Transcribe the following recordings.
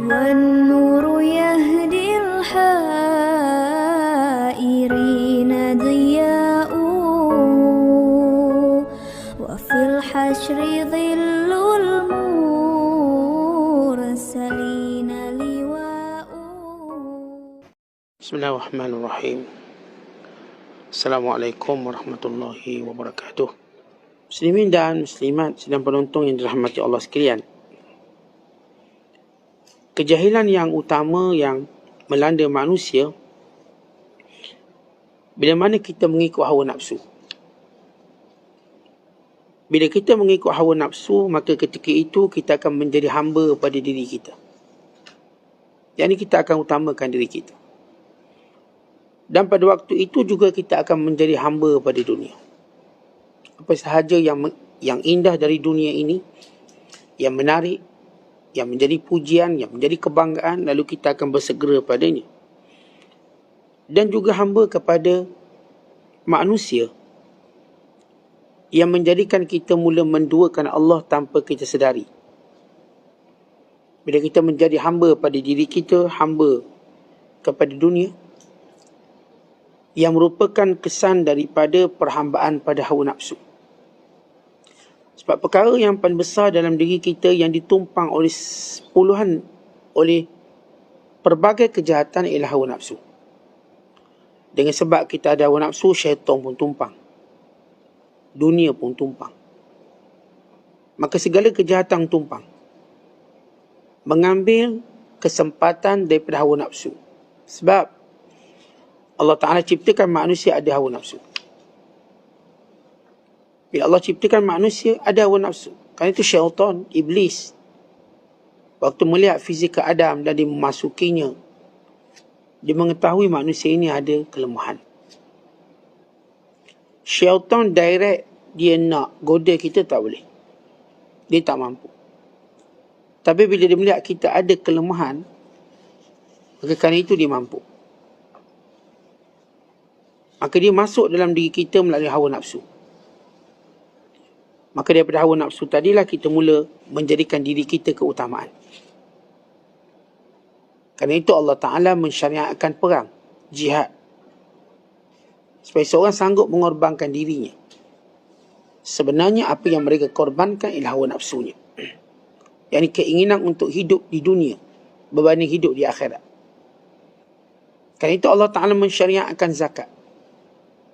والنور يهدي الحائرين ضياء وفي الحشر ظل المرسلين لواء. Bismillahirrahmanirrahim. Assalamualaikum warahmatullahi wabarakatuh. Muslimin dan muslimat sedang penonton yang dirahmati Allah sekalian. Kejahilan yang utama yang melanda manusia bila mana kita mengikut hawa nafsu. Bila kita mengikut hawa nafsu, maka ketika itu kita akan menjadi hamba pada diri kita. Yang ini kita akan utamakan diri kita. Dan pada waktu itu juga kita akan menjadi hamba pada dunia. Apa sahaja yang indah dari dunia ini, yang menarik, yang menjadi pujian, yang menjadi kebanggaan, lalu kita akan bersegera padanya. Dan juga hamba kepada manusia yang menjadikan kita mula menduakan Allah tanpa kita sedari. Bila kita menjadi hamba pada diri kita, hamba kepada dunia, yang merupakan kesan daripada perhambaan pada hawa nafsu. Sebab perkara yang paling besar dalam diri kita yang ditumpang oleh pelbagai kejahatan ialah hawa nafsu. Dengan sebab kita ada hawa nafsu, syaitan pun tumpang. Dunia pun tumpang. Maka segala kejahatan tumpang. Mengambil kesempatan daripada hawa nafsu. Sebab Allah Ta'ala ciptakan manusia ada hawa nafsu. Bila Allah ciptakan manusia, ada hawa nafsu. Kerana itu syaitan, iblis, waktu melihat fizikal Adam dan dia memasukinya, dia mengetahui manusia ini ada kelemahan. Syaitan direct dia nak goda kita, tak boleh. Dia tak mampu. Tapi bila dia melihat kita ada kelemahan, maka kerana itu dia mampu. Maka dia masuk dalam diri kita melalui hawa nafsu. Maka daripada hawa nafsu tadilah kita mula menjadikan diri kita keutamaan. Kerana itu Allah Ta'ala mensyariatkan perang, jihad. Supaya seorang sanggup mengorbankan dirinya. Sebenarnya apa yang mereka korbankan ialah hawa nafsunya. Yang ini keinginan untuk hidup di dunia berbanding hidup di akhirat. Kerana itu Allah Ta'ala mensyariatkan zakat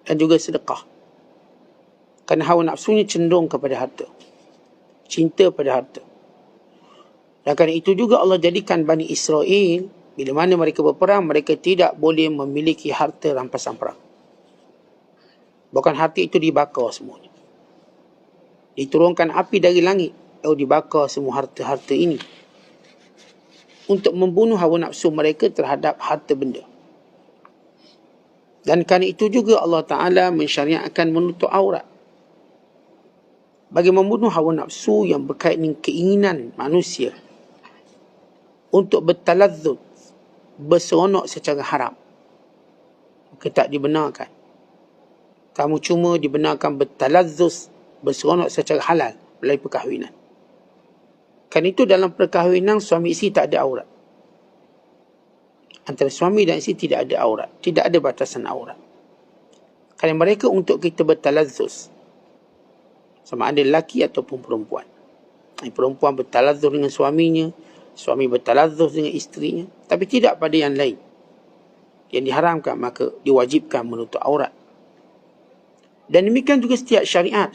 dan juga sedekah. Kerana hawa nafsunya cenderung kepada harta. Cinta pada harta. Dan kerana itu juga Allah jadikan Bani Israel, bila mana mereka berperang, mereka tidak boleh memiliki harta rampasan perang. Bukan harta itu dibakar semuanya. Diturunkan api dari langit, lalu dibakar semua harta-harta ini. Untuk membunuh hawa nafsu mereka terhadap harta benda. Dan kerana itu juga Allah Ta'ala mensyariatkan menutup aurat. Bagi membunuh hawa nafsu yang berkait dengan keinginan manusia untuk bertalazzuz, berseronok secara haram. Maka tak dibenarkan. Kamu cuma dibenarkan bertalazzuz, berseronok secara halal melalui perkahwinan. Kerana itu dalam perkahwinan suami isteri tak ada aurat. Antara suami dan isteri tidak ada aurat. Tidak ada batasan aurat. Kerana mereka untuk kita bertalazzuz. Sama ada lelaki ataupun perempuan. Perempuan bertalazzuz dengan suaminya. Suami bertalazzuz dengan isterinya. Tapi tidak pada yang lain. Yang diharamkan, maka diwajibkan menutup aurat. Dan demikian juga setiap syariat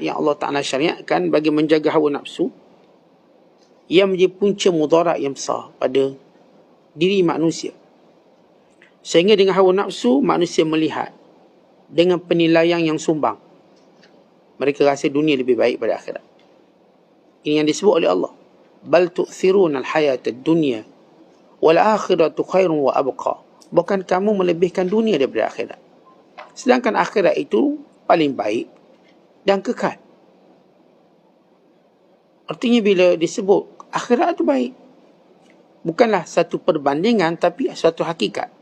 yang Allah Ta'ala syariatkan bagi menjaga hawa nafsu. Ia menjadi punca mudarat yang besar pada diri manusia. Sehingga dengan hawa nafsu, manusia melihat dengan penilaian yang sumbang. Mereka rasa dunia lebih baik pada akhirat. Ini yang disebut oleh Allah. Bal tu'thiruna al-hayata ad-dunya wal akhiratu khairun wa abqa. Bukan kamu melebihkan dunia daripada akhirat. Sedangkan akhirat itu paling baik dan kekal. Artinya bila disebut akhirat itu baik, bukanlah satu perbandingan tapi satu hakikat.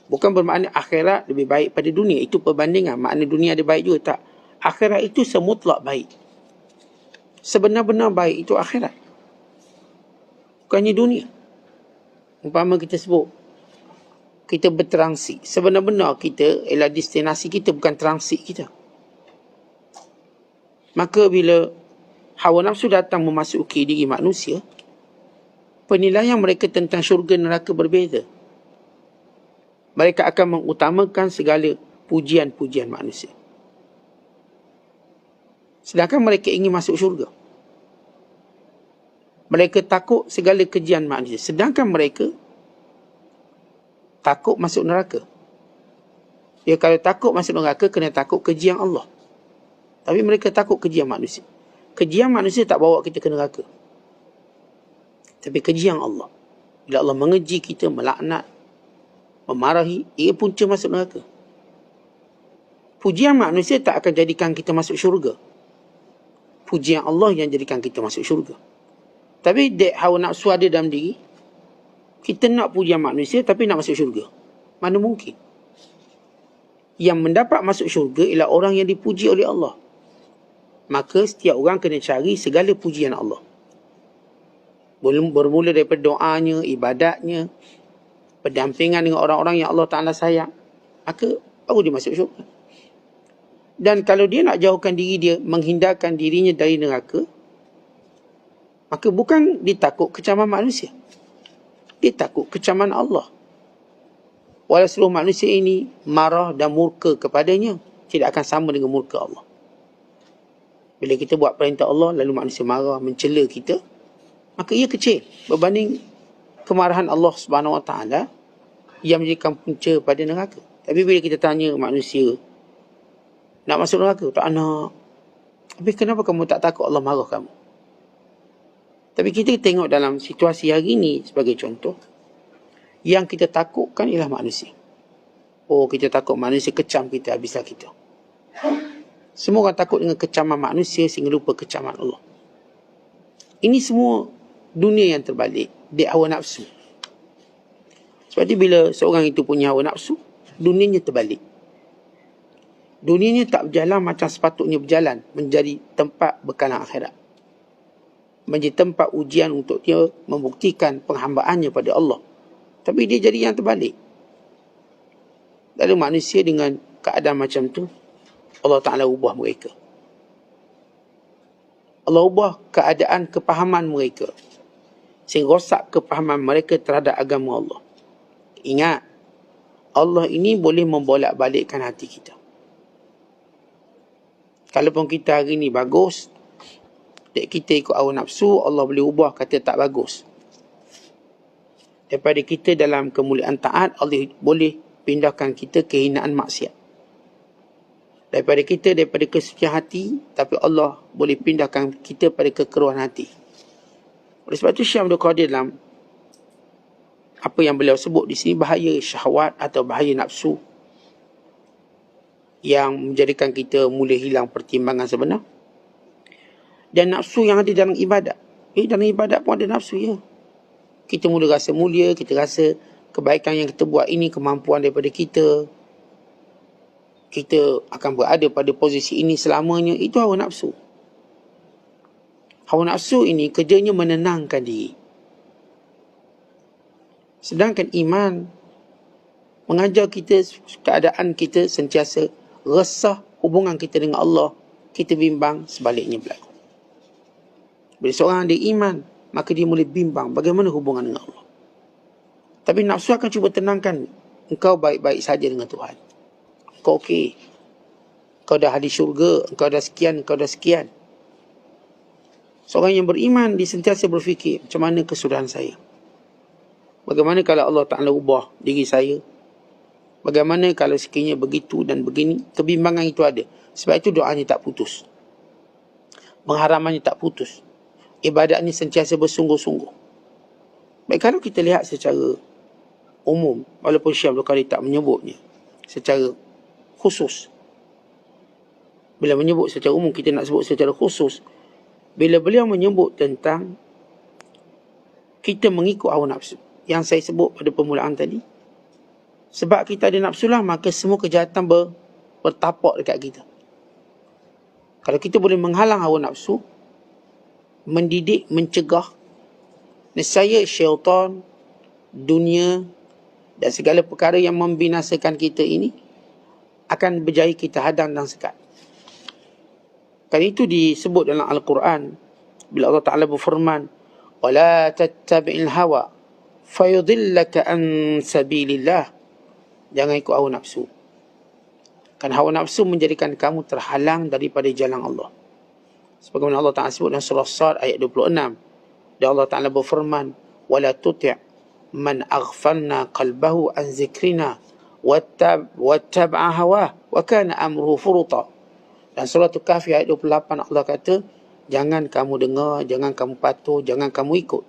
Bukan bermakna akhirat lebih baik pada dunia. Itu perbandingan. Makna dunia ada baik juga. Tak. Akhirat itu semutlak baik. Sebenar-benar baik itu akhirat. Bukannya dunia. Umpama kita sebut, kita bertransit. Sebenar-benar kita ialah destinasi kita, bukan transit kita. Maka bila hawa nafsu datang memasuki diri manusia, penilaian mereka tentang syurga neraka berbeza. Mereka akan mengutamakan segala pujian-pujian manusia, sedangkan mereka ingin masuk syurga. Mereka takut segala kejian manusia, sedangkan mereka takut masuk neraka. Ya, kalau takut masuk neraka, kena takut kejian Allah. Tapi mereka takut kejian manusia. Kejian manusia tak bawa kita ke neraka, tapi kejian Allah. Bila Allah mengeji kita, melaknat, memarahi, ia punca masuk neraka. Pujian manusia tak akan jadikan kita masuk syurga. Pujian Allah yang jadikan kita masuk syurga. Tapi dek hawa nafsu ada dalam diri, kita nak pujian manusia tapi nak masuk syurga. Mana mungkin? Yang mendapat masuk syurga ialah orang yang dipuji oleh Allah. Maka setiap orang kena cari segala pujian Allah. Bermula daripada doanya, ibadatnya, pendampingan dengan orang-orang yang Allah Ta'ala sayang. Maka baru dia masuk syurga. Dan kalau dia nak jauhkan diri dia, menghindarkan dirinya dari neraka, maka bukan dia takut kecaman manusia, dia takut kecaman Allah. Walau seluruh manusia ini marah dan murka kepadanya, tidak akan sama dengan murka Allah. Bila kita buat perintah Allah, lalu manusia marah, mencela kita, maka ia kecil berbanding kemarahan Allah Subhanahu Wa Taala yang menjadikan punca pada neraka. Tapi bila kita tanya manusia, nak masuk neraka? Tak nak. Tapi kenapa kamu tak takut Allah marah kamu? Tapi kita tengok dalam situasi hari ini sebagai contoh, yang kita takutkan ialah manusia. Oh, kita takut manusia kecam kita, habislah kita. Semua orang takut dengan kecaman manusia sehingga lupa kecaman Allah. Ini semua dunia yang terbalik, dia hawa nafsu. Sebab itu bila seorang itu punya hawa nafsu, dunianya terbalik. Dunianya tak berjalan macam sepatutnya berjalan, menjadi tempat bekalan akhirat, menjadi tempat ujian untuk dia membuktikan penghambaannya pada Allah. Tapi dia jadi yang terbalik. Lalu manusia dengan keadaan macam tu, Allah Ta'ala ubah mereka. Allah ubah keadaan kepahaman mereka, sehingga rosak kepahaman mereka terhadap agama Allah. Ingat, Allah ini boleh membolak-balikkan hati kita. Kalaupun kita hari ni bagus, kita ikut hawa nafsu, Allah boleh ubah kata tak bagus. Daripada kita dalam kemuliaan taat, Allah boleh pindahkan kita ke hinaan maksiat. Daripada kesucian hati, tapi Allah boleh pindahkan kita pada kekeruhan hati. Oleh sebab itu Syekh Abdul Qadir dalam apa yang beliau sebut di sini, bahaya syahwat atau bahaya nafsu yang menjadikan kita mula hilang pertimbangan sebenar. Dan nafsu yang ada dalam ibadat. Dalam ibadat pun ada nafsu, ya. Kita mula rasa mulia, kita rasa kebaikan yang kita buat ini kemampuan daripada kita. Kita akan berada pada posisi ini selamanya. Itu hawa nafsu. Hawa nafsu ini kerjanya menenangkan diri. Sedangkan iman mengajar kita keadaan kita sentiasa resah, hubungan kita dengan Allah, kita bimbang, sebaliknya berlaku. Bila seorang ada iman, maka dia mula bimbang bagaimana hubungan dengan Allah. Tapi nafsu akan cuba tenangkan, engkau baik-baik saja dengan Tuhan. Engkau okey. Engkau dah ahli syurga, engkau dah sekian, engkau dah sekian. Seorang yang beriman, dia sentiasa berfikir, macam mana kesudahan saya? Bagaimana kalau Allah Ta'ala ubah diri saya? Bagaimana kalau sekiranya begitu dan begini? Kebimbangan itu ada. Sebab itu doanya tak putus. Pengharamannya tak putus. Ibadatnya sentiasa bersungguh-sungguh. Baik, kalau kita lihat secara umum, walaupun Syekh Abdul Qadir tak menyebutnya secara khusus. Bila menyebut secara umum, kita nak sebut secara khusus. Bila beliau menyebut tentang kita mengikut hawa nafsu, yang saya sebut pada permulaan tadi, sebab kita ada nafsu lah, maka semua kejahatan bertapak dekat kita. Kalau kita boleh menghalang hawa nafsu, mendidik, mencegah, nescaya syaitan dunia dan segala perkara yang membinasakan kita ini akan berjaya kita hadang dan sekat. Kan itu disebut dalam Al-Quran bila Allah Ta'ala berfirman, وَلَا تَتَّبِعِ الْهَوَى فَيُضِلَّكَ عَنْ سَبِيلِ اللَّهِ. Jangan ikut hawa nafsu. Kan hawa nafsu menjadikan kamu terhalang daripada jalan Allah. Sebagaimana Allah Ta'ala sebut dalam surah Sad ayat 26. Dan Allah Ta'ala berfirman, وَلَا تُطِعْ مَنْ أَغْفَلْنَا قَلْبَهُ عَنْ ذِكْرِنَا وَاتَّبَعَ هَوَاهُ وَكَانَ أَمْرُهُ فُرُطًا. Dan surah Al-Kahfi ayat 28 Allah kata, jangan kamu dengar, jangan kamu patuh, jangan kamu ikut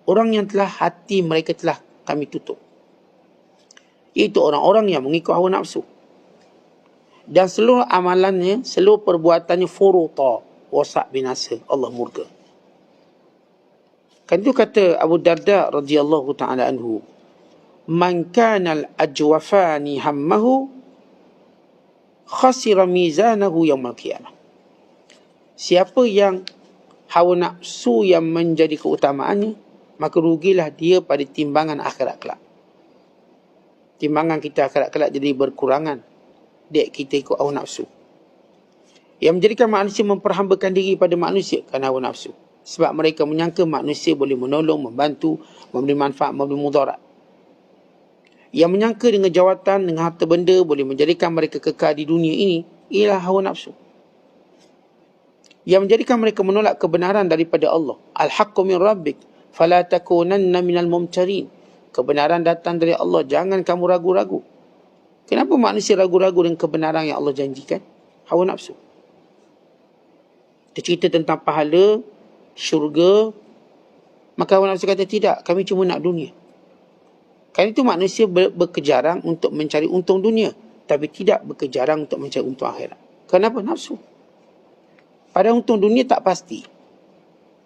orang yang telah hati mereka telah kami tutup. Itu orang-orang yang mengikut hawa nafsu. Dan seluruh amalannya, seluruh perbuatannya furuta, wasak binasa, Allah murka. Kan itu kata Abu Darda radhiyallahu ta'ala anhu, man kana al-ajwafani hammahu khasira mizanahu yawmal qiyamah. Siapa yang hawa nafsu yang menjadi keutamaannya, maka rugilah dia pada timbangan akhirat kelak. Timbangan kita akhirat kelak jadi berkurangan. Dek kita ikut hawa nafsu. Yang menjadikan manusia memperhambakan diri pada manusia kerana hawa nafsu. Sebab mereka menyangka manusia boleh menolong, membantu, memberi manfaat, memberi mudarat. Yang menyangka dengan jawatan, dengan harta benda boleh menjadikan mereka kekal di dunia ini, ialah hawa nafsu. Yang menjadikan mereka menolak kebenaran daripada Allah. Al-haqqu min rabbik, fala takunanna minal mumtarin. Kebenaran datang dari Allah, jangan kamu ragu-ragu. Kenapa manusia ragu-ragu dengan kebenaran yang Allah janjikan? Hawa nafsu. Dia cerita tentang pahala, syurga. Maka hawa nafsu kata, tidak, kami cuma nak dunia. Kan itu manusia berkejarang untuk mencari untung dunia, tapi tidak berkejarang untuk mencari untung akhirat. Kenapa? Nafsu. Pada untung dunia tak pasti.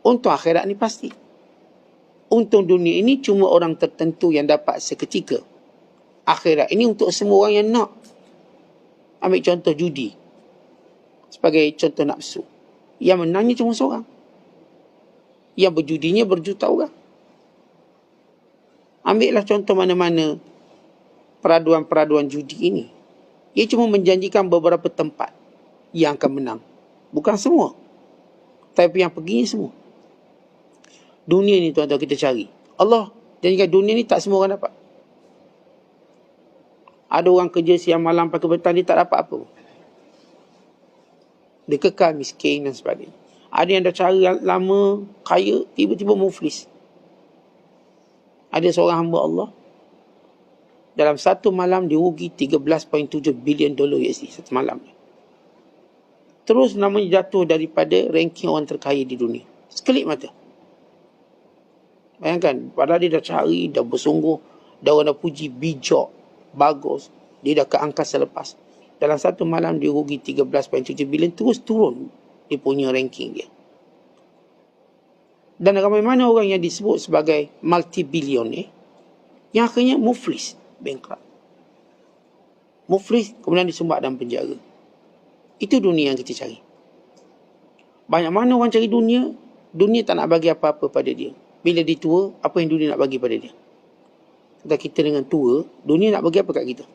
Untung akhirat ni pasti. Untung dunia ini cuma orang tertentu yang dapat seketika. Akhirat ini untuk semua orang yang nak. Ambil contoh judi sebagai contoh nafsu. Yang menangnya cuma seorang. Yang berjudinya berjuta orang. Ambillah contoh mana-mana peraduan-peraduan judi ini. Ia cuma menjanjikan beberapa tempat yang akan menang. Bukan semua. Tapi yang perginya semua. Dunia ni tuan-tuan kita cari. Allah janjikan dunia ni tak semua orang dapat. Ada orang kerja siang malam pakai petang, dia tak dapat apa. Dia kekal miskin dan sebagainya. Ada yang dah cari lama, kaya, tiba-tiba muflis. Ada seorang hamba Allah, dalam satu malam dia rugi 13.7 bilion dolar USD satu malam. Terus namanya jatuh daripada ranking orang terkaya di dunia. Sekelip mata. Bayangkan, padahal dia dah cari, dah bersungguh, dah orang dah puji, bijak, bagus. Dia dah ke angkasa lepas. Dalam satu malam dia rugi 13.7 bilion, terus turun dia punya ranking dia. Dan ramai mana orang yang disebut sebagai multi-billionaire yang akhirnya muflis, bankrupt. Muflis, kemudian disumbat dalam penjara. Itu dunia yang kita cari. Banyak mana orang cari dunia, dunia tak nak bagi apa-apa pada dia. Bila dia tua, apa yang dunia nak bagi pada dia? Kata kita dengan tua, dunia nak bagi apa kat kita?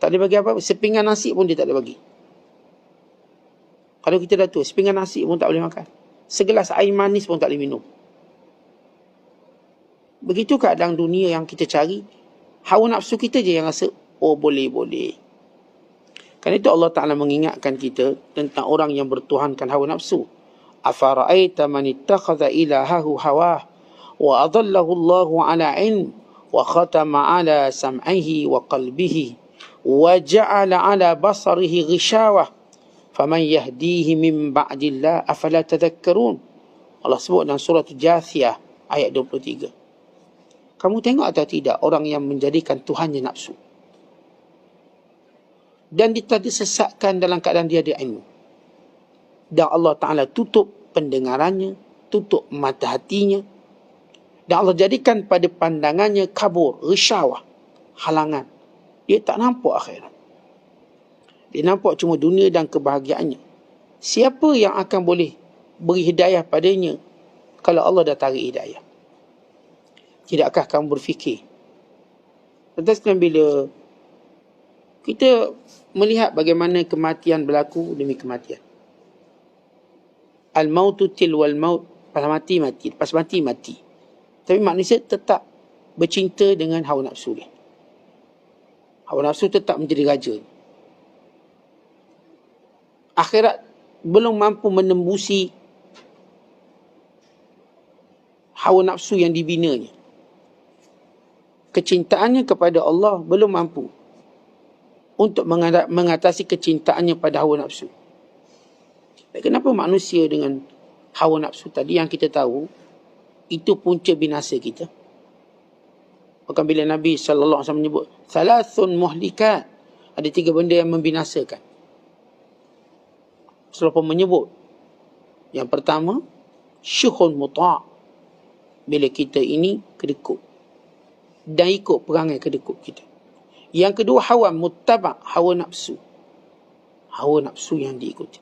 Tak boleh bagi apa-apa. Sepinggan nasi pun dia tak boleh bagi. Kalau kita dah tua, sepinggan nasi pun tak boleh makan. Segelas air manis pun tak boleh minum. Begitu keadaan dunia yang kita cari. Hawa nafsu kita je yang rasa, oh boleh-boleh. Kerana itu Allah Ta'ala mengingatkan kita tentang orang yang bertuhankan hawa nafsu. Afara'aita man ittakhadha ilahahu hawah wa adallahu Allahu ala ilm wa khatama ala sam'ihi wa qalbihi wa ja'ala ala basarihi ghishawah faman yahdihi min ba'dillah afala tadhakkarun. Allah sebut dalam surah Jathiyah ayat 23. Kamu tengok atau tidak orang yang menjadikan Tuhannya nafsu dan dia tak disesatkan dalam keadaan dia ada ilmu, dan Allah Ta'ala tutup pendengarannya, tutup mata hatinya, dan Allah jadikan pada pandangannya kabur, risyawah, halangan. Dia tak nampak akhirat. Dia nampak cuma dunia dan kebahagiaannya. Siapa yang akan boleh beri hidayah padanya kalau Allah dah tarik hidayah? Tidakkah kamu berfikir? Tetapi bila kita melihat bagaimana kematian berlaku demi kematian. Al-mautu tilwal maut. Pas mati, mati. Pas mati, mati. Tapi manusia tetap bercinta dengan hawa nafsu dia. Hawa nafsu tetap menjadi raja. Akhirat belum mampu menembusi hawa nafsu yang dibinanya. Kecintaannya kepada Allah belum mampu untuk mengatasi kecintaannya pada hawa nafsu. Kenapa manusia dengan hawa nafsu tadi yang kita tahu itu punca binasa kita? Bahkan bila Nabi SAW menyebut thalathun muhlikat, ada 3 benda yang membinasakan. Rasulullah menyebut yang pertama syuhun muta', bila kita ini kedekut dan ikut perangai kedekut kita. Yang kedua hawa muttaba', hawa nafsu. Hawa nafsu yang diikuti.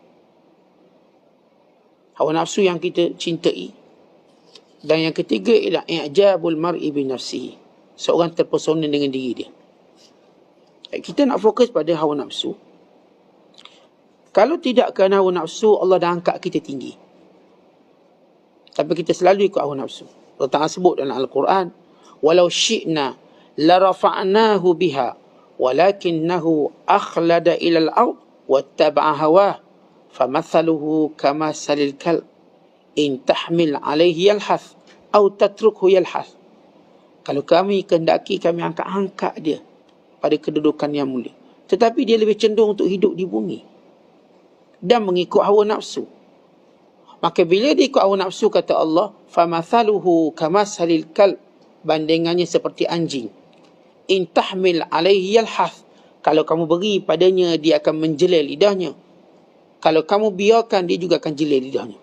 Hawa nafsu yang kita cintai. Dan yang ketiga ialah i'jabul mar'i bi nafsihi. Seorang terpesona dengan diri dia. Kita nak fokus pada hawa nafsu. Kalau tidak kerana hawa nafsu, Allah dah angkat kita tinggi. Tapi kita selalu ikut hawa nafsu. Allah Ta'ala sebut dalam Al-Quran, walau syi'na larafa'nahu biha walakinnahu akhlada ilal ard wattaba'a hawah famathaluhu kamasalil kalb in tahmil alaihi yalhath atau tatrukhu yalhath. Kalau kami kehendaki, kami angkat dia pada kedudukan yang mulia, tetapi dia lebih cenderung untuk hidup di bumi dan mengikut hawa nafsu. Maka bila dia ikut hawa nafsu, kata Allah, famathaluhu kamasalil kalb, bandingannya seperti anjing. In tahmil alaihi yalhath, kalau kamu beri padanya, dia akan menjelai lidahnya. Kalau kamu biarkan, dia juga akan jelai lidahnya.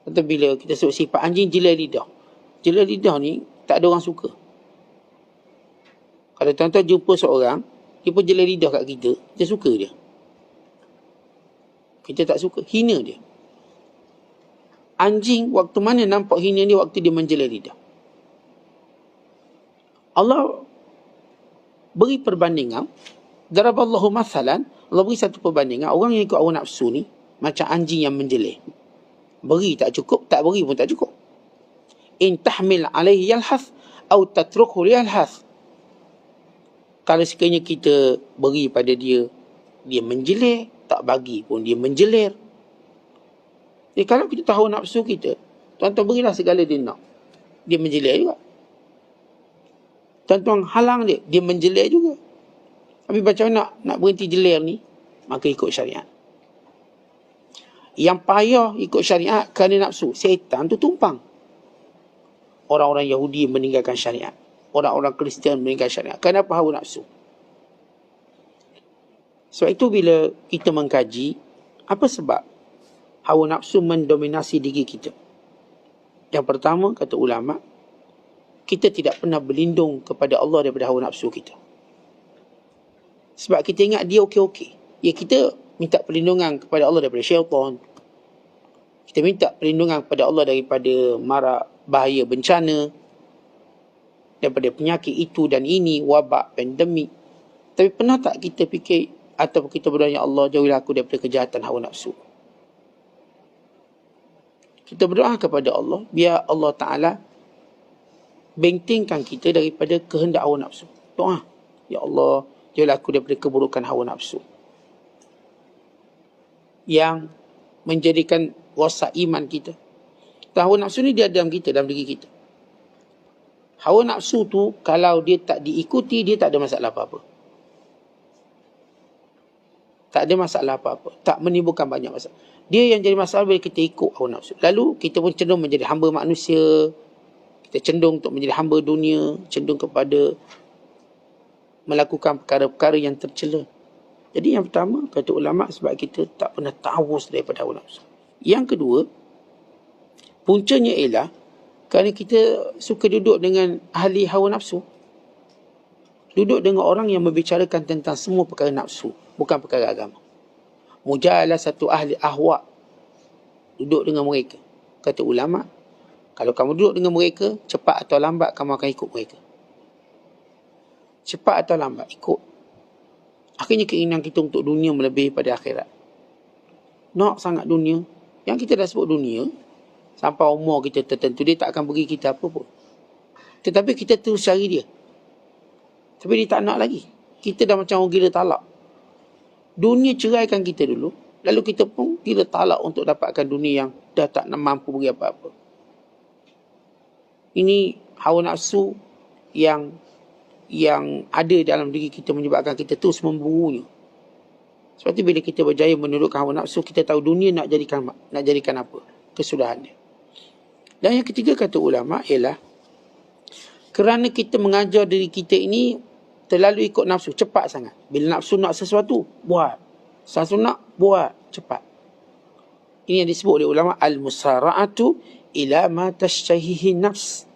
Atau bila kita sebut sifat anjing, jelai lidah. Jelai lidah ni tak ada orang suka. Kalau tuan-tuan jumpa seorang, dia pun jelai lidah kat kita, kita suka dia. Kita tak suka, hina dia. Anjing waktu mana nampak hina dia? Waktu dia menjelai lidah. Allah beri perbandingan. Daraballahu mathalan, Allah beri satu perbandingan. Orang yang ikut hawa nafsu ni macam anjing yang menjelai. Beri tak cukup, tak beri pun tak cukup. In tahmil alaihi yalhath atau tatrukhu yalhath. Kalau sekiranya kita beri pada dia, dia menjelai. Tak bagi pun dia menjelir. Jadi kalau kita tahu nafsu kita, tuan-tuan berilah segala dia nak, dia menjelir juga. Tuan-tuan halang dia, dia menjelir juga. Tapi macam mana nak berhenti jelir ni? Maka ikut syariat. Yang payah ikut syariat kerana nafsu, syaitan tu tumpang. Orang-orang Yahudi meninggalkan syariat, orang-orang Kristian meninggalkan syariat. Kenapa hawa nafsu? Sebab itu bila kita mengkaji, apa sebab hawa nafsu mendominasi diri kita? Yang pertama, kata ulama, kita tidak pernah berlindung kepada Allah daripada hawa nafsu kita. Sebab kita ingat dia okey-okey. Ya, kita minta perlindungan kepada Allah daripada syaitan. Kita minta perlindungan kepada Allah daripada mara, bahaya, bencana, daripada penyakit itu dan ini, wabak, pandemik. Tapi pernah tak kita fikir atau kita berdoa, ya Allah, jauhilah aku daripada kejahatan hawa nafsu. Kita berdoa kepada Allah, biar Allah Ta'ala bentengkan kita daripada kehendak hawa nafsu. Doa, ya Allah, jauhilah aku daripada keburukan hawa nafsu yang menjadikan rosak iman kita. Hawa nafsu ni dia dalam kita, dalam diri kita. Hawa nafsu tu kalau dia tak diikuti, dia tak ada masalah apa-apa. Tak ada masalah apa-apa. Tak menimbulkan banyak masalah. Dia yang jadi masalah bila kita ikut hawa nafsu. Lalu kita pun cenderung menjadi hamba manusia. Kita cenderung untuk menjadi hamba dunia. Cenderung kepada melakukan perkara-perkara yang tercela. Jadi yang pertama, kata ulama, sebab kita tak pernah ta'awuz daripada hawa nafsu. Yang kedua, puncanya ialah kerana kita suka duduk dengan ahli hawa nafsu. Duduk dengan orang yang membicarakan tentang semua perkara nafsu, bukan perkara agama. Mujalah satu ahli ahwa. Duduk dengan mereka. Kata ulama, Kalau kamu duduk dengan mereka, cepat atau lambat kamu akan ikut mereka. Cepat atau lambat, ikut. Akhirnya keinginan kita untuk dunia melebihi pada akhirat. Nak sangat dunia. Yang kita dah sebut dunia, sampai umur kita tertentu, dia tak akan beri kita apa pun. Tetapi kita terus cari dia. Tapi dia tak nak lagi. Kita dah macam orang gila talak. Dunia ceraikan kita dulu. Lalu kita pun gila talak untuk dapatkan dunia yang dah tak mampu beri apa-apa. Ini hawa nafsu yang ada dalam diri kita menyebabkan kita terus memburunya. Sebab itu bila kita berjaya menundukkan hawa nafsu, kita tahu dunia nak jadikan apa? Kesudahan dia. Dan yang ketiga kata ulama' ialah kerana kita mengajar diri kita ini terlalu ikut nafsu, cepat sangat. Bila nafsu nak sesuatu, buat. Nafsu nak, buat. Cepat. Ini yang disebut oleh ulama' al-musara'atu ila ma tashtahihi nafs.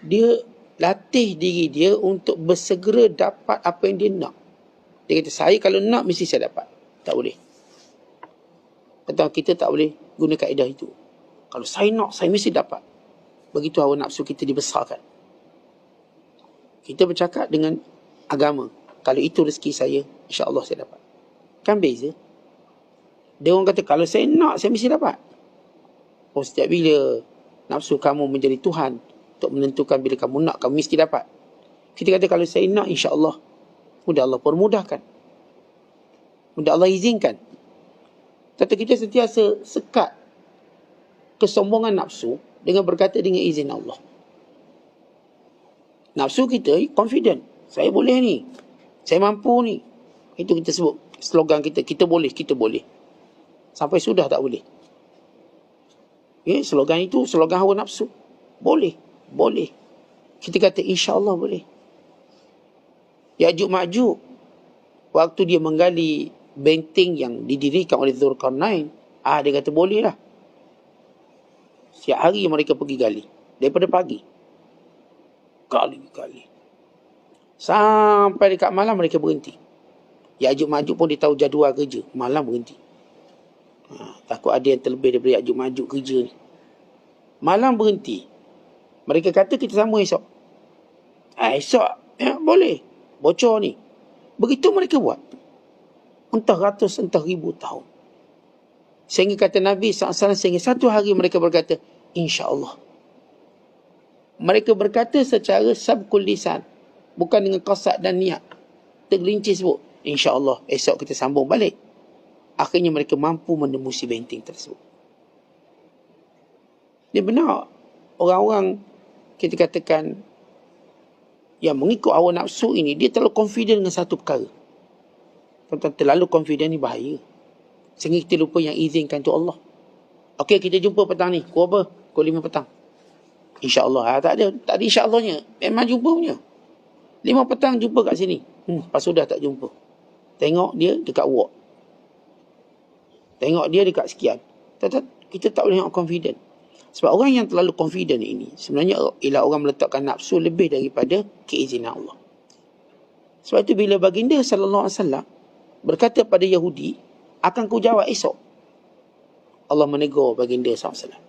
Dia latih diri dia untuk bersegera dapat apa yang dia nak. Dia kata, saya kalau nak, mesti saya dapat. Tak boleh. Kata kita tak boleh guna kaedah itu. Kalau saya nak, saya mesti dapat. Begitu hawa nafsu kita dibesarkan. Kita bercakap dengan agama. Kalau itu rezeki saya, insya-Allah saya dapat. Kan beza. Dia orang kata, kalau saya nak, saya mesti dapat. Oh, setiap bila nafsu kamu menjadi Tuhan, untuk menentukan bila kamu nak, kamu mesti dapat. Kita kata, kalau saya nak, insya-Allah, mudah Allah permudahkan. Mudah Allah izinkan. Tapi kita sentiasa sekat kesombongan nafsu dengan berkata dengan izin Allah. Nafsu kita confident. Saya boleh ni. Saya mampu ni. Itu kita sebut slogan kita. Kita boleh, kita boleh. Sampai sudah tak boleh. Ya, slogan itu slogan hawa nafsu. Boleh, boleh. Kita kata insya-Allah boleh. Ya'juj Ma'juj, waktu dia menggali benteng yang didirikan oleh Dzulqarnain, dia kata boleh lah. Setiap hari mereka pergi gali. Daripada pagi. Gali. Sampai dekat malam mereka berhenti. Ya'juj Ma'juj pun dia tahu jadual kerja. Malam berhenti. Takut ada yang terlebih daripada Ya'juj Ma'juj kerja ni. Malam berhenti. Mereka kata kita sambung esok. Esok boleh. Bocor ni. Begitu mereka buat. Entah ratus, entah ribu tahun. Sehingga kata Nabi SAW, sehingga satu hari mereka berkata, insya-Allah. Mereka berkata secara sabkul lisan. Bukan dengan qasad dan niat. Tergelincir sebut, insya-Allah, esok kita sambung balik. Akhirnya mereka mampu menembusi benteng tersebut. Dia benar. Orang-orang, kita katakan, yang mengikut hawa nafsu ini, dia terlalu confident dengan satu perkara. Tuan-tuan, terlalu confident ni bahaya. Sehingga kita lupa yang izinkan tu Allah. Okey, kita jumpa petang ni. Pukul apa? Pukul 5 petang. InsyaAllah. Tak ada insyaAllahnya. Memang jumpa punya. 5 petang jumpa kat sini. Pas sudah tak jumpa. Tengok dia dekat ward. Tengok dia dekat sekian. Kita tak boleh nak confident. Sebab orang yang terlalu confident ini sebenarnya ialah orang meletakkan nafsu lebih daripada keizinan Allah. Sebab itu bila baginda sallallahu alaihi wasallam berkata pada Yahudi, akan ku jawab esok. Allah menegur baginda sallallahu alaihi wasallam.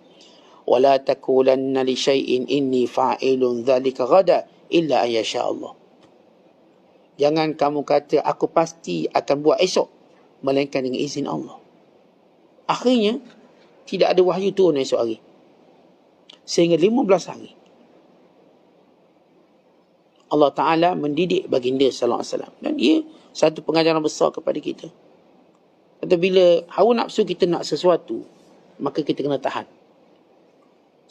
Wala taqulanna li syai'in inni fa'ilun dzalika ghada illa ay yasha Allah. Jangan kamu kata aku pasti akan buat esok melainkan dengan izin Allah. Akhirnya tidak ada wahyu turun esok hari. Sehingga 15 hari Allah Ta'ala mendidik baginda sallallahu alaihi wasallam. Dan ia satu pengajaran besar kepada kita. Kata bila hawa nafsu kita nak sesuatu, maka kita kena tahan.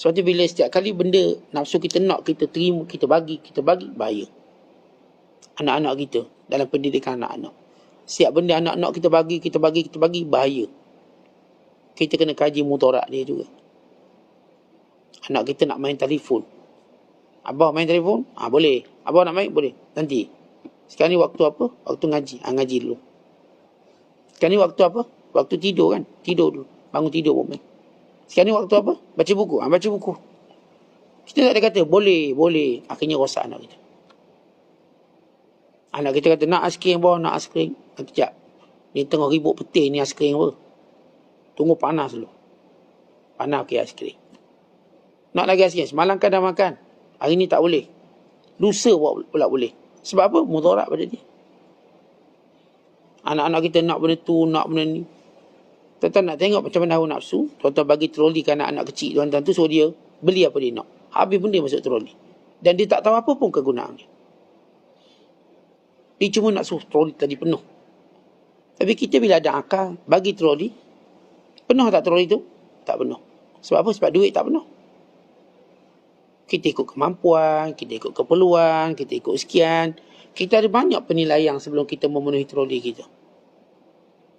Sebab tu bila setiap kali benda nafsu kita nak, kita terima, kita bagi, bahaya. Anak-anak kita, dalam pendidikan anak-anak. Setiap benda anak-anak kita bagi, bahaya. Kita kena kaji mudarat dia juga. Anak kita nak main telefon. Abah main telefon? Boleh. Abah nak main? Boleh. Nanti. Sekarang ni waktu apa? Waktu ngaji. Ngaji dulu. Sekarang ni waktu apa? Waktu tidur kan? Tidur dulu. Bangun tidur pun main. Sekarang ni waktu apa? Baca buku. Baca buku. Kita tak ada kata, boleh. Akhirnya rosak anak kita. Anak kita kata, nak aiskrim bawah, nak aiskrim. Kejap. Ni tengah ribut peti ni aiskrim apa? Tunggu panas dulu. Panas ke aiskrim. Nak lagi sikit. Semalam kan dah makan. Hari ni tak boleh. Lusa pula boleh. Sebab apa? Mudarat pada dia. Anak-anak kita nak benda tu, nak benda ni. Tuan-tuan nak tengok macam mana hawa nafsu. Tuan-tuan bagi troli ke anak-anak kecil. Tuan-tuan tu suruh dia beli apa dia nak. Habis pun dia masuk troli. Dan dia tak tahu apa pun kegunaan dia. Dia cuma nak suruh troli tadi penuh. Tapi kita bila ada akal, bagi troli. Penuh tak troli tu? Tak penuh. Sebab apa? Sebab duit tak penuh. Kita ikut kemampuan, kita ikut keperluan, kita ikut sekian. Kita ada banyak penilaian sebelum kita memenuhi troli kita.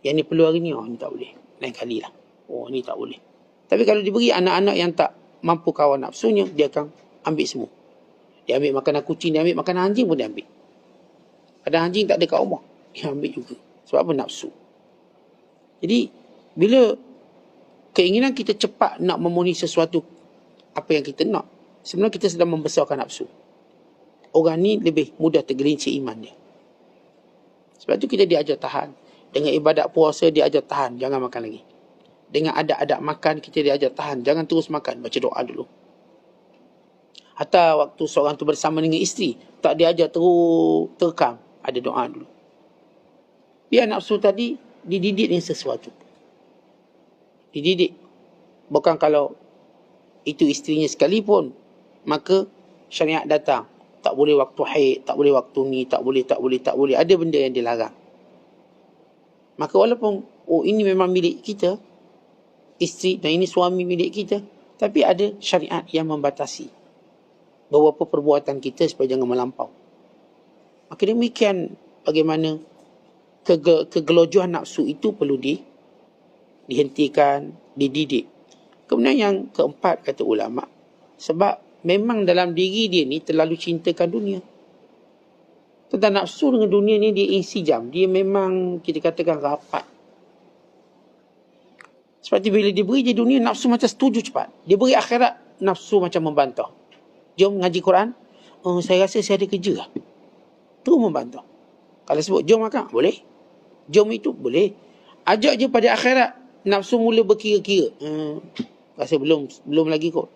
Yang ni perlu hari ni, oh ni tak boleh. Lain kali lah. Oh ni tak boleh. Tapi kalau diberi anak-anak yang tak mampu kawal nafsunya, dia akan ambil semua. Dia ambil makanan kucing, dia ambil makanan anjing pun dia ambil. Kadang anjing tak ada kat rumah, dia ambil juga. Sebab apa? Nafsu. Jadi, bila keinginan kita cepat nak memenuhi sesuatu apa yang kita nak, sebenarnya kita sedang membesarkan nafsu. Orang ni lebih mudah tergelincir iman dia. Sebab tu kita diajar tahan. Dengan ibadat puasa dia ajar tahan, jangan makan lagi. Dengan adab-adab makan kita diajar tahan, jangan terus makan, baca doa dulu. Hatta waktu seorang tu bersama dengan isteri, tak diajar terus terekam, ada doa dulu. Biar nafsu tadi dididik dengan sesuatu. Dididik. Bukan kalau itu isterinya sekalipun, maka syariat datang. Tak boleh waktu haid, tak boleh waktu ni, tak boleh. Ada benda yang dilarang. Maka walaupun, oh ini memang milik kita, isteri dan ini suami milik kita, tapi ada syariat yang membatasi beberapa perbuatan kita supaya jangan melampau. Maka demikian bagaimana kegelojohan nafsu itu perlu dihentikan, dididik. Kemudian yang keempat kata ulama, sebab memang dalam diri dia ni terlalu cintakan dunia. Tentang nafsu dengan dunia ni dia insijam, dia memang kita katakan rapat. Sebab tu bila dia beri je dunia, nafsu macam setuju cepat. Dia beri akhirat, nafsu macam membantah. Jom ngaji Quran, oh, saya rasa saya ada kerja lah. Tu membantah. Kalau sebut jom makan, boleh. Jom itu, boleh. Ajak je pada akhirat, nafsu mula berkira-kira. Rasa belum lagi kot.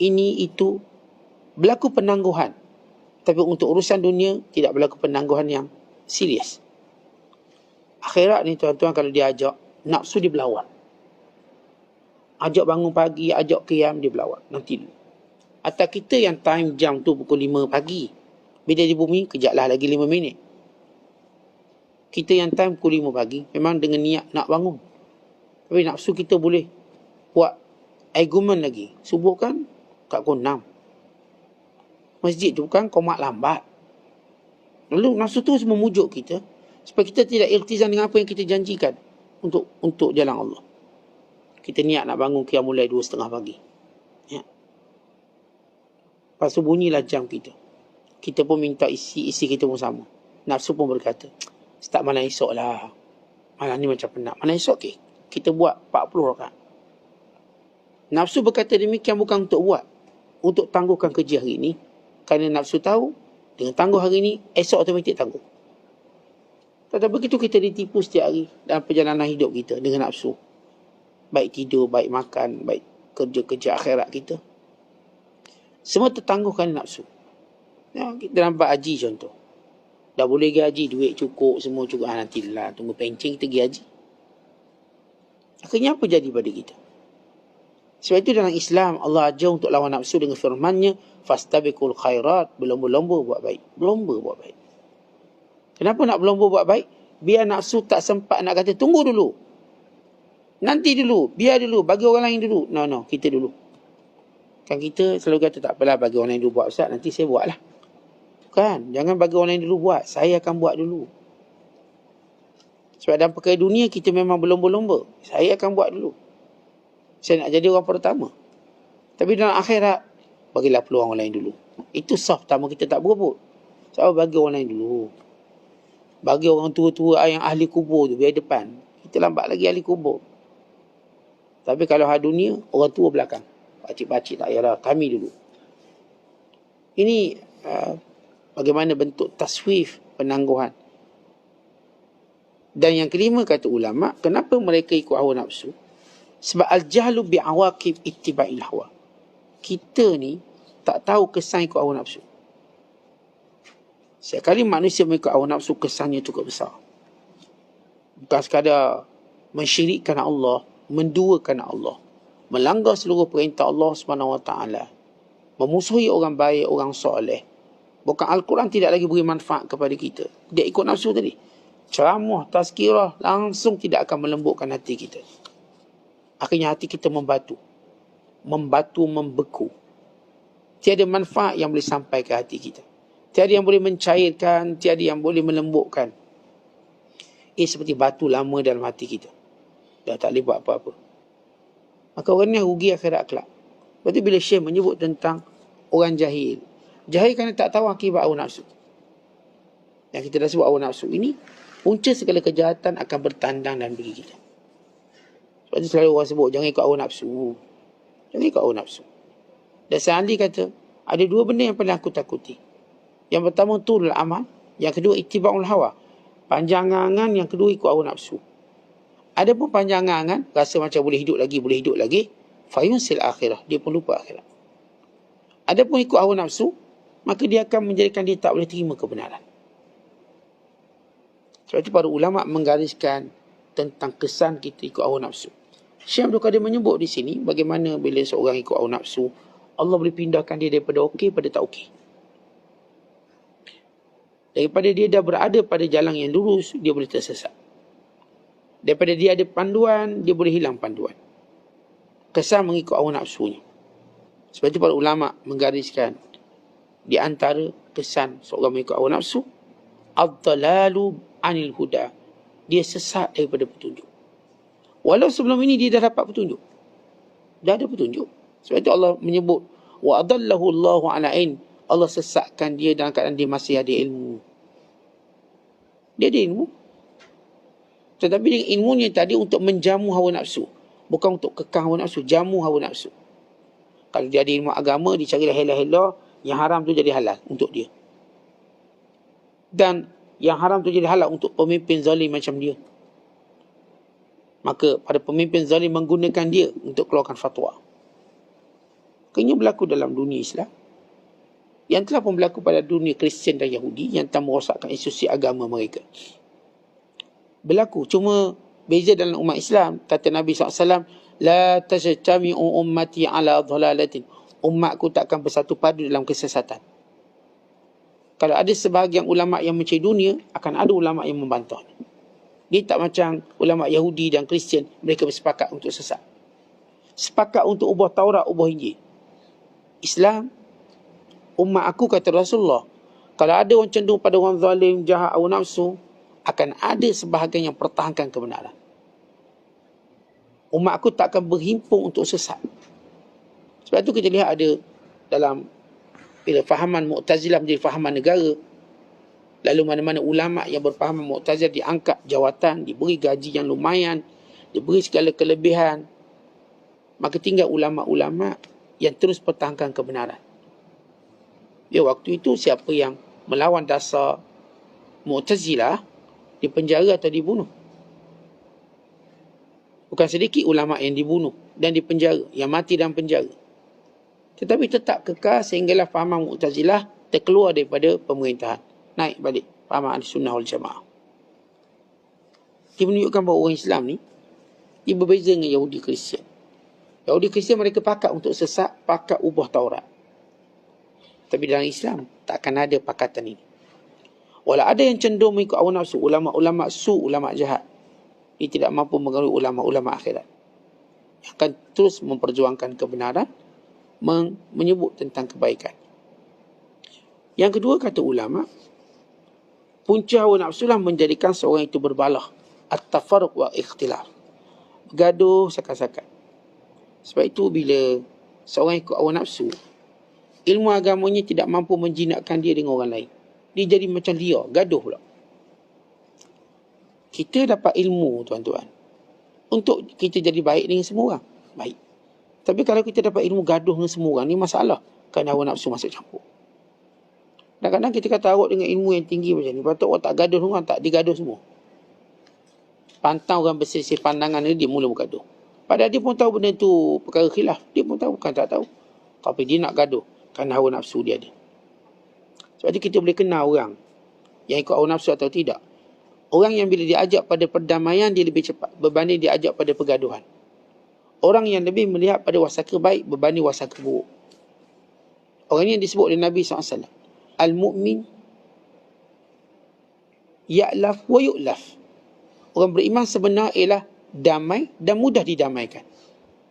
Ini itu berlaku penangguhan. Tapi untuk urusan dunia, tidak berlaku penangguhan yang serius. Akhirat ni tuan-tuan kalau dia ajak, nafsu dia berlawan. Ajak bangun pagi, ajak qiyam, dia berlawan. Nanti dulu. Atau kita yang time jam tu pukul 5 pagi. Bila di bumi, kejaplah lagi 5 minit. Kita yang time pukul 5 pagi, memang dengan niat nak bangun. Tapi nafsu kita boleh buat argument lagi. Subuh kan kat pukul 6. Masjid tu kan komat lambat. Lalu nafsu terus memujuk kita supaya kita tidak iltizam dengan apa yang kita janjikan untuk jalan Allah. Kita niat nak bangun qiyam mulai 2:30 pagi. Ya. Lepas tu bunyilah jam kita. Kita pun minta isi kita pun sama. Nafsu pun berkata, start malam esok lah. Malam ni macam penat. Malam esok okay. Kita buat 40 rakaat. Nafsu berkata demikian bukan untuk buat. Untuk tangguhkan kerja hari ni. Kerana nafsu tahu, dengan tangguh hari ni, esok otomatik tangguh. Tetapi begitu kita ditipu setiap hari dalam perjalanan hidup kita dengan nafsu. Baik tidur, baik makan, baik kerja-kerja akhirat kita. Semua tertangguhkan nafsu. Ya, kita nampak haji contoh. Dah boleh pergi haji, duit cukup, semua cukup. Nantilah, tunggu pencing kita pergi haji. Akhirnya apa jadi pada kita? Sebab itu dalam Islam, Allah ajar untuk lawan nafsu dengan firman-Nya, fastabiqul khairat, berlomba-lomba buat baik. Berlomba buat baik. Kenapa nak berlomba buat baik? Biar nafsu tak sempat nak kata, tunggu dulu. Nanti dulu, biar dulu, bagi orang lain dulu. No, kita dulu. Kan kita selalu kata, tak apalah bagi orang lain dulu buat, Ustaz, nanti saya buat lah. Bukan, jangan bagi orang lain dulu buat, saya akan buat dulu. Sebab dalam perkara dunia, kita memang berlomba-lomba. Saya akan buat dulu. Saya nak jadi orang pertama. Tapi dalam akhirat, bagilah peluang orang lain dulu. Itu saf pertama kita tak berebut. Sebab bagi orang lain dulu. Bagi orang tua-tua yang ahli kubur tu biar depan. Kita lambat lagi ahli kubur. Tapi kalau hal dunia, orang tua belakang. Pakcik-pakcik tak payahlah, kami dulu. Ini bagaimana bentuk taswif penangguhan. Dan yang kelima kata ulama, kenapa mereka ikut hawa nafsu? Sebab al-jahlu bi'awaqib ittiba'il hawa. kita ni tak tahu kesan ikut hawa nafsu. Setiap kali manusia mengikut hawa nafsu, kesannya cukup besar. Bukan sekadar mensyirikkan Allah, menduakan Allah, melanggar seluruh perintah Allah SWT, memusuhi orang baik, orang soleh. Bukan Al-Quran tidak lagi beri manfaat kepada kita. Dia ikut nafsu tadi. Ceramah, tazkirah langsung tidak akan melembutkan hati kita. Akhirnya hati kita membatu, membeku. Tiada manfaat yang boleh sampai ke hati kita. Tiada yang boleh mencairkan, tiada yang boleh melembutkan. Seperti batu lama dalam hati kita. Dah tak boleh buat apa-apa. Maka orang ni rugi akhirat kelak. Berarti bila Syekh menyebut tentang orang jahil. Jahil kerana tak tahu akibat hawa nafsu. Yang kita dah sebut hawa nafsu ini, punca segala kejahatan akan bertandang dalam diri kita. Sebab itu selalu orang sebut, jangan ikut hawa nafsu. Jangan ikut hawa nafsu. Dan Sayyidina Ali kata, ada dua benda yang paling aku takuti. Yang pertama, tulul amal. Yang kedua, ittiba'ul hawa. Panjang angan, yang kedua ikut hawa nafsu. Ada pun panjang angan, rasa macam boleh hidup lagi. Fayunsil akhirah. Dia pun lupa akhirat. Ada pun ikut hawa nafsu, maka dia akan menjadikan dia tak boleh terima kebenaran. Sebab itu para ulama menggariskan tentang kesan kita ikut hawa nafsu. Syekh Abdul Qadir menyebut di sini bagaimana bila seorang ikut hawa nafsu, Allah boleh pindahkan dia daripada okey pada tak okey. Daripada dia dah berada pada jalan yang lurus, dia boleh tersesat. Daripada dia ada panduan, dia boleh hilang panduan. Kesan mengikut hawa nafsunya. Sebab itu para ulama menggariskan di antara kesan seorang mengikut hawa nafsu, ad-dalalu anil huda. Dia sesat daripada petunjuk. Walau sebelum ini dia dah dapat petunjuk. Dah ada petunjuk. Sebab itu Allah menyebut, wa adallahu Allahu ala ilm. Allah sesatkan dia dalam keadaan dia masih ada ilmu. Dia ada ilmu. Tetapi dengan ilmunya tadi untuk menjamu hawa nafsu. Bukan untuk kekang hawa nafsu, jamu hawa nafsu. Kalau dia ada ilmu agama, dia cari lahir-lahir, yang haram tu jadi halal untuk dia. Dan yang haram tu jadi halal untuk pemimpin zalim macam dia. Maka pada pemimpin zalim menggunakan dia untuk keluarkan fatwa. Kayaknya berlaku dalam dunia Islam. Yang telah pun berlaku pada dunia Kristian dan Yahudi yang telah merosakkan institusi agama mereka. Berlaku. Cuma beza dalam umat Islam. Kata Nabi SAW, la tajtami'u ummati ala dhalalatin. Umatku takkan bersatu padu dalam kesesatan. Kalau ada sebahagian ulama' yang mencari dunia, akan ada ulama' yang membantahnya. Dia tak macam ulama' Yahudi dan Kristian. Mereka bersepakat untuk sesat. Sepakat untuk ubah Taurat, ubah Injil. Islam, umat aku kata Rasulullah, kalau ada orang cenderung pada orang zalim, jahat, hawa nafsu, akan ada sebahagian yang pertahankan kebenaran. Umat aku tak akan berhimpun untuk sesat. Sebab itu kita lihat ada dalam bila fahaman Mu'tazilah menjadi fahaman negara, lalu mana-mana ulama' yang berfahaman Mu'tazilah diangkat jawatan, diberi gaji yang lumayan, diberi segala kelebihan, maka tinggal ulama'-ulama' yang terus pertahankan kebenaran. Ya, waktu itu siapa yang melawan dasar Mu'tazilah dipenjara atau dibunuh. Bukan sedikit ulama' yang dibunuh dan dipenjara, yang mati dalam penjara. Tetapi tetap kekal sehinggalah fahaman Mu'tazilah terkeluar daripada pemerintahan. Naik balik fahaman Ahlussunnah wal Jamaah. Dia menunjukkan bahawa orang Islam ni, dia berbeza dengan Yahudi Kristian. Yahudi Kristian mereka pakat untuk sesat, pakat ubah Taurat. Tapi dalam Islam, tak akan ada pakatan ini. Walau ada yang cenderung mengikut hawa nafsu, ulama' su, ulama' jahat, dia tidak mampu mengaruhi ulama' akhirat. Yang akan terus memperjuangkan kebenaran, menyebut tentang kebaikan. Yang kedua, kata ulama', punca hawa nafsu lah menjadikan seorang itu berbalah. At-tafarruq wa ikhtilaf. Bergaduh sakat-sakat. Sebab itu bila seorang ikut hawa nafsu, ilmu agamanya tidak mampu menjinakkan dia dengan orang lain. Dia jadi macam liar, gaduh pula. Kita dapat ilmu, tuan-tuan, untuk kita jadi baik dengan semua orang. Baik. Tapi kalau kita dapat ilmu gaduh dengan semua orang, ni masalah. Kerana hawa nafsu masuk campur. Kadang-kadang kita kata awak dengan ilmu yang tinggi macam ni, patut awak tak gaduh dengan orang, tak digaduh semua. Pantang orang berselisih pandangan ni, dia mula bergaduh. Padahal dia pun tahu benda tu perkara khilaf. Dia pun tahu, bukan tak tahu. Tapi dia nak gaduh kerana hawa nafsu dia ada. Sebab itu kita boleh kenal orang yang ikut hawa nafsu atau tidak. Orang yang bila diajak pada perdamaian, dia lebih cepat berbanding diajak pada pergaduhan. Orang yang lebih melihat pada wasaka baik berbanding wasaka buruk. Orang ini yang disebut oleh Nabi SAW. Al-mu'min ya'laf wa yu'laf. Orang beriman sebenar ialah damai dan mudah didamaikan.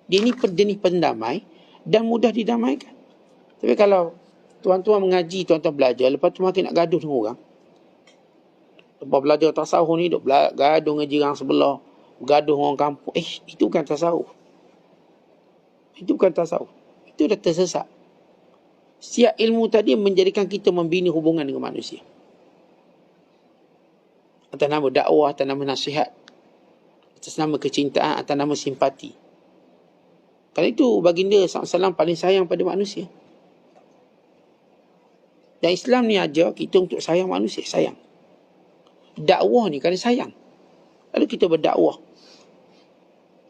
Dia ni pendamai dan mudah didamaikan. Tapi kalau tuan-tuan mengaji, tuan-tuan belajar, lepas tu makin nak gaduh dengan orang. Lepas belajar tasawuf ni, duk gaduh dengan jiran sebelah, gaduh dengan orang kampung. Itu bukan tasawuf. Itu bukan tasawuf. Itu dah tersesat. Setiap ilmu tadi menjadikan kita membina hubungan dengan manusia. Atas nama dakwah, atas nama nasihat, atas nama kecintaan, atas nama simpati. Kerana itu baginda SAW paling sayang pada manusia. Dan Islam ni ajar kita untuk sayang manusia, sayang. Dakwah ni kerana sayang. Lalu kita berdakwah.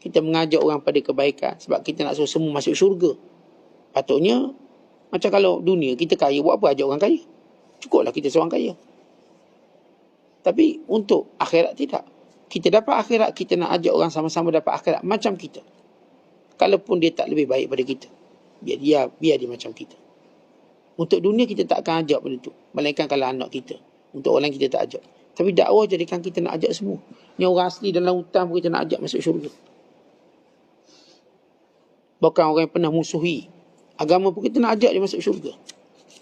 Kita mengajak orang pada kebaikan sebab kita nak suruh semua masuk syurga. Patutnya, macam kalau dunia kita kaya, buat apa ajak orang kaya? Cukuplah kita seorang kaya. Tapi untuk akhirat tidak. Kita dapat akhirat, kita nak ajak orang sama-sama dapat akhirat macam kita. Kalaupun dia tak lebih baik pada kita, biar dia macam kita. Untuk dunia kita tak akan ajak benda tu, melainkan kalau anak kita. Untuk orang lain kita tak ajak. Tapi dakwah jadikan kita nak ajak semua. Ni orang asli dalam hutan pun kita nak ajak masuk syurga. Bahkan orang yang pernah musuhi agama pun kita nak ajak dia masuk syurga.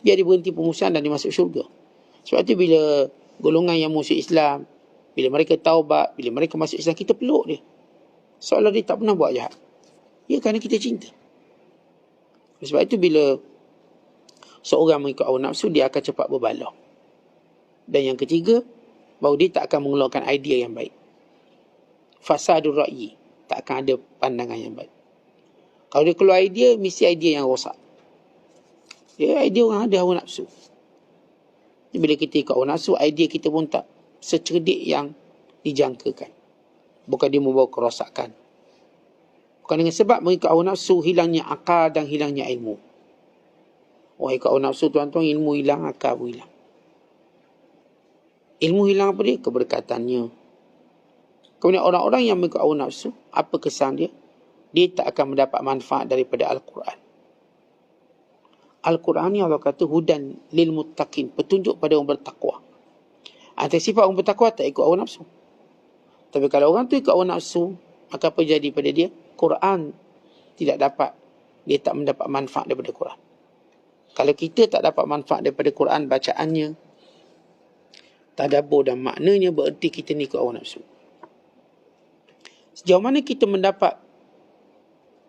Biar dia berhenti permusuhan dan dia masuk syurga. Sebab tu bila golongan yang musuh Islam, bila mereka taubat, bila mereka masuk Islam, kita peluk dia. Seolah dia tak pernah buat jahat. Ya, kerana kita cinta. Sebab itu bila seorang mengikut hawa nafsu, dia akan cepat berbalah. Dan yang ketiga, bahawa dia tak akan mengeluarkan idea yang baik. Fasadur ra'yi, tak akan ada pandangan yang baik. Kalau dia keluar idea, mesti idea yang rosak. Dia idea orang ada hawa nafsu. Bila kita ikut hawa nafsu, idea kita pun tak secerdik yang dijangkakan. Bukan dia membawa kerosakan. Bukan dengan sebab mengikut hawa nafsu, hilangnya akal dan hilangnya ilmu. Orang ikut hawa nafsu, tuan-tuan, ilmu hilang, akal pun hilang. Ilmu hilang apa dia? Keberkatannya. Kemudian orang-orang yang mengikut hawa nafsu, apa kesan dia? Dia tak akan mendapat manfaat daripada Al-Quran. Al-Quran ni Allah kata hudan lil muttaqin, petunjuk pada orang bertakwa. Antara sifat orang bertakwa tak ikut hawa nafsu. Tapi kalau orang tu ikut hawa nafsu, maka apa jadi pada dia? Quran tidak dapat, dia tak mendapat manfaat daripada Quran. Kalau kita tak dapat manfaat daripada Quran, bacaannya, tadabbur dan maknanya, bererti kita ni ikut hawa nafsu. Sejauh mana kita mendapat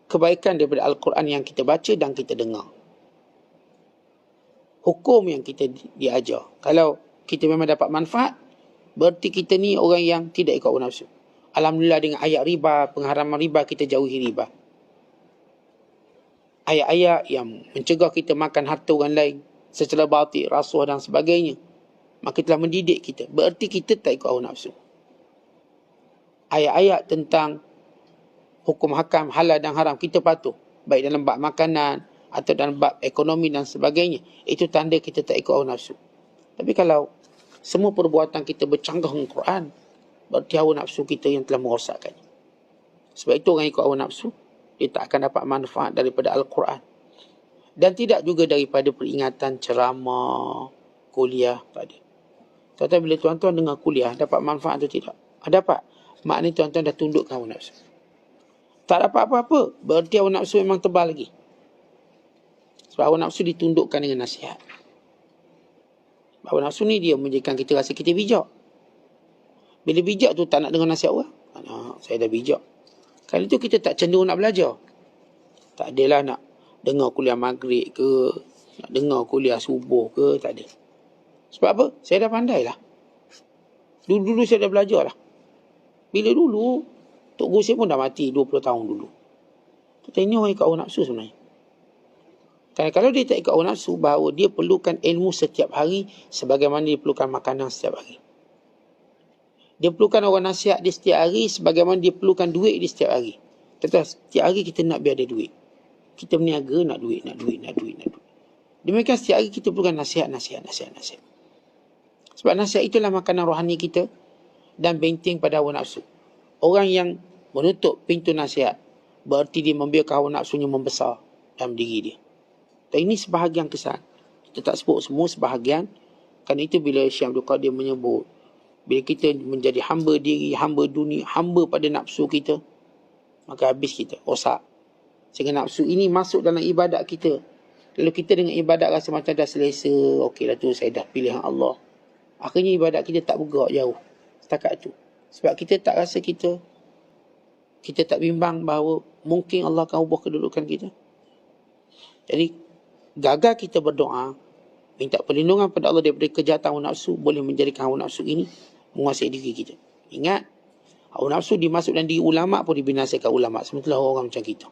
kebaikan daripada Al-Quran yang kita baca dan kita dengar. Hukum yang kita diajar. Kalau kita memang dapat manfaat, berarti kita ni orang yang tidak ikut hawa nafsu. Alhamdulillah dengan ayat riba, pengharaman riba, kita jauhi riba. Ayat-ayat yang mencegah kita makan harta orang lain secara batil, rasuah dan sebagainya, maka telah mendidik kita. Berarti kita tak ikut hawa nafsu. Ayat-ayat tentang hukum hakam, halal dan haram, kita patuh. Baik dalam bab makanan atau dalam bab ekonomi dan sebagainya. Itu tanda kita tak ikut hawa nafsu. Tapi kalau semua perbuatan kita bercanggah dengan Quran, berarti hawa nafsu kita yang telah merosakkannya. Sebab itu orang ikut hawa nafsu, dia tak akan dapat manfaat daripada Al-Quran. Dan tidak juga daripada peringatan, ceramah, kuliah. Tak ada. Tuan-tuan, bila tuan-tuan dengar kuliah, dapat manfaat atau tidak? Dapat. Maknanya tuan-tuan dah tundukkan hawa nafsu. Tak dapat apa-apa, berarti hawa nafsu memang tebal lagi. Sebab hawa nafsu ditundukkan dengan nasihat. Hawa nafsu ni dia menjadikan kita rasa kita bijak. Bila bijak tu tak nak dengar nasihat orang. Saya dah bijak. Kali tu kita tak cenderung nak belajar. Tak adalah nak dengar kuliah maghrib ke, nak dengar kuliah subuh ke, tak ada. Sebab apa? Saya dah pandai lah. Dulu-dulu saya dah belajar lah. Bila dulu, Tok Guru saya pun dah mati 20 tahun dulu. Kita ini orang ikut hawa nafsu sebenarnya. Kerana kalau dia tak ikut hawa nafsu, bahawa dia perlukan ilmu setiap hari sebagaimana dia perlukan makanan setiap hari. Dia perlukan orang nasihat dia setiap hari sebagaimana dia perlukan duit dia setiap hari. Tetap setiap hari kita nak biar ada duit. Kita berniaga nak duit. Demikian setiap hari kita perlukan nasihat. Sebab nasihat itulah makanan rohani kita dan benteng pada hawa nafsu. Orang yang menutup pintu nasihat, berarti dia membiarkan hawa nafsunya membesar dalam diri dia. Dan ini sebahagian kesalahan. Kita tak sebut semua, sebahagian. Kerana itu bila Syekh Abdul Qadir menyebut, bila kita menjadi hamba diri, hamba dunia, hamba pada nafsu kita, maka habis kita, rosak. Sehingga nafsu ini masuk dalam ibadat kita. Lalu kita dengan ibadat rasa macam dah selesa, okeylah tu saya dah pilihan Allah. Akhirnya ibadat kita tak bergerak jauh. Setakat tu. Sebab kita tak rasa kita tak bimbang bahawa mungkin Allah akan ubah kedudukan kita. Jadi, gagal kita berdoa, minta perlindungan pada Allah daripada kejahatan hawa nafsu, boleh menjadikan hawa nafsu ini menguasai diri kita. Ingat, hawa nafsu dimasukkan diri ulama' pun dibinasakan ulama'. Sementara orang macam kita.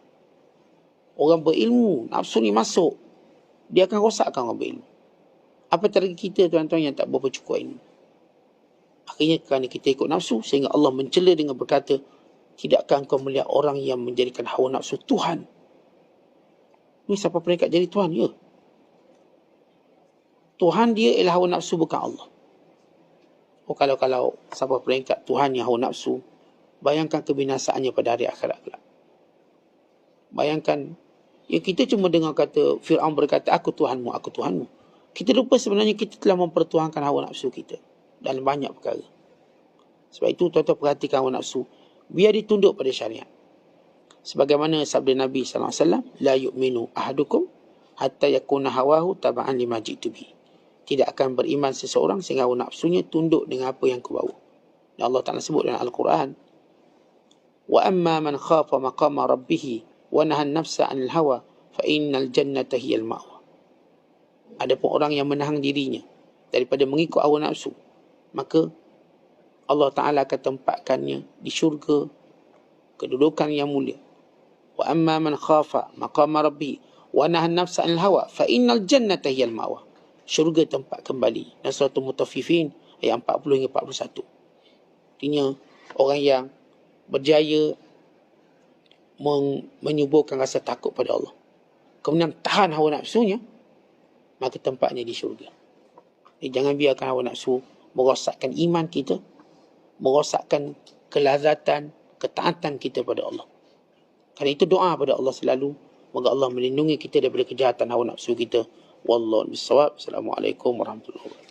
Orang berilmu, nafsu ni masuk, dia akan rosakkan orang berilmu. Apatah lagi kita tuan-tuan yang tak berapa cukup ilmu. Akhirnya kerana kita ikut nafsu, sehingga Allah mencela dengan berkata, tidakkah engkau melihat orang yang menjadikan hawa nafsu Tuhan? Ini siapa peringkat jadi Tuhan? Ya. Tuhan dia ialah hawa nafsu, bukan Allah. Oh, kalau siapa peringkat Tuhan yang hawa nafsu, bayangkan kebinasaannya pada hari akhirat kelak. Bayangkan, ya kita cuma dengar kata Fir'aun berkata, aku Tuhanmu. Kita lupa sebenarnya kita telah mempertuhankan hawa nafsu kita dalam banyak perkara. Sebab itu tuan-tuan perhatikan hawa nafsu, biar ditunduk pada syariat. Sebagaimana sabda Nabi SAW, la yu'minu ahadukum hatta yakuna hawahu taba'an lima ji'tu bihi. Tidak akan beriman seseorang sehingga hawa nafsunya tunduk dengan apa yang aku bawa. Dan Allah Ta'ala sebut dalam Al-Quran, wa amma man khafa maqama rabbih wa nahan nafsa 'anil hawa fa innal jannata hiyal ma'wa. Adapun orang yang menahan dirinya daripada mengikut hawa nafsu, maka Allah Ta'ala akan tempatkannya di syurga, kedudukan yang mulia. Wa amma man khafa maqama rabbi wa nahan nafsa 'anil hawa fa innal jannata hiyal ma'wa. Syurga tempat kembali. Dan surah Mutaffifin ayat 40 hingga 41. Artinya orang yang berjaya menyuburkan rasa takut pada Allah, kemudian tahan hawa nafsunya, maka tempatnya di syurga. Jadi jangan biarkan hawa nafsu merosakkan iman kita, merosakkan kelazatan, ketaatan kita pada Allah. Kerana itu doa pada Allah selalu, moga Allah melindungi kita daripada kejahatan hawa nafsu kita. Wallahu a'lam bishawab. Assalamualaikum warahmatullahi wabarakatuh.